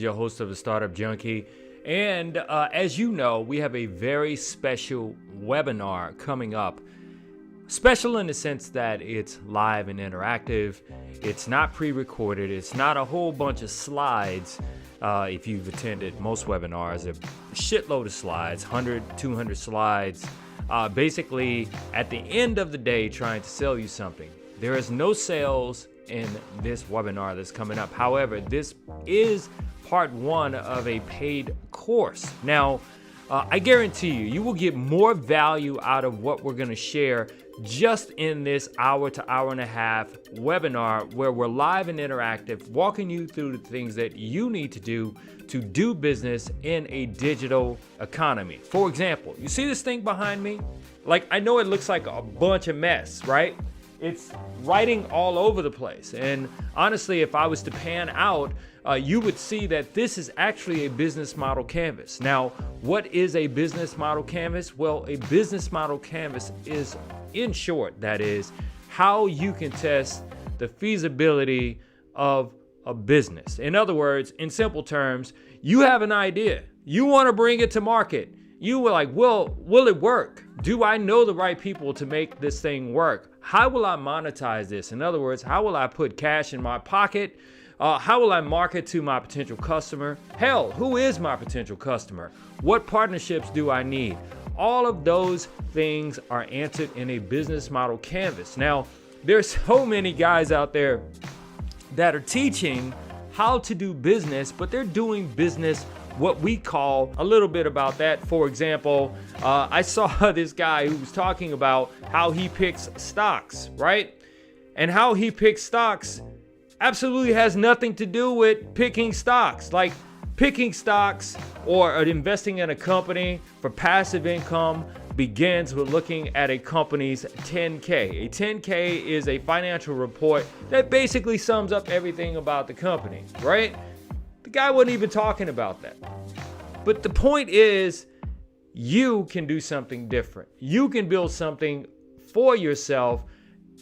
Your host of the Startup Junkie. And as you know, we have a very special webinar coming up. Special in the sense that it's live and interactive. It's not pre-recorded. It's not a whole bunch of slides. If you've attended most webinars, a shitload of slides, 100, 200 slides. Basically, at the end of the day, trying to sell you something. There is no sales in this webinar that's coming up. However, this is part one of a paid course. Now, I guarantee you will get more value out of what we're going to share just in this hour to hour and a half webinar, where we're live and interactive, walking you through the things that you need to do business in a digital economy. For example, you see this thing behind me? Like, I know it looks like a bunch of mess, right? It's writing all over the place. And honestly, if I was to pan out, you would see that this is actually a business model canvas. Now, what is a business model canvas? Well, a business model canvas is, in short, that is how you can test the feasibility of a business. In other words, in simple terms, you have an idea. You want to bring it to market. You were like, well, will it work? Do I know the right people to make this thing work? How will I monetize this? In other words, how will I put cash in my pocket? How will I market to my potential customer? Hell, who is my potential customer? What partnerships do I need? All of those things are answered in a business model canvas. Now, there's so many guys out there that are teaching how to do business, but they're doing business what we call a little bit about that. For example, I saw this guy who was talking about how he picks stocks, right? And how he picks stocks absolutely has nothing to do with picking stocks. Like, picking stocks or investing in a company for passive income begins with looking at a company's 10K. A 10K is a financial report that basically sums up everything about the company, right? The guy wasn't even talking about that. But the point is, you can do something different. You can build something for yourself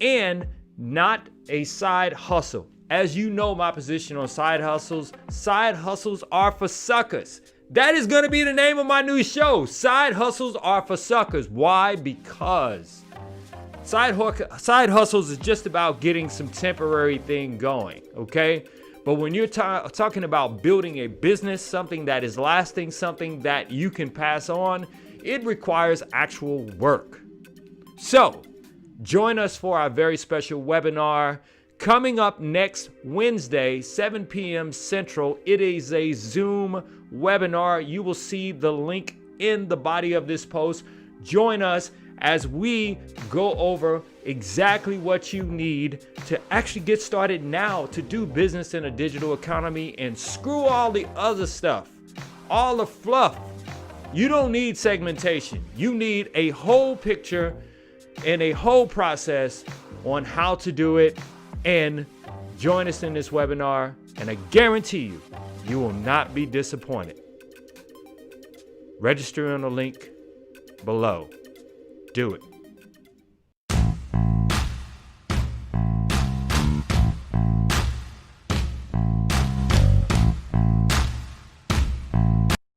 and not a side hustle. As you know, my position on side hustles are for suckers. That is going to be the name of my new show. Side hustles are for suckers. Why? Because side hustles is just about getting some temporary thing going, okay? But when you're talking about building a business, something that is lasting, something that you can pass on, it requires actual work. So, join us for our very special webinar coming up next Wednesday, 7 p.m. Central. It is a Zoom webinar. You will see the link in the body of this post. Join us as we go over exactly what you need to actually get started now to do business in a digital economy, and screw all the other stuff, all the fluff. You don't need segmentation. You need a whole picture and a whole process on how to do it. And join us in this webinar, and I guarantee you will not be disappointed. Register on the link below. Do it.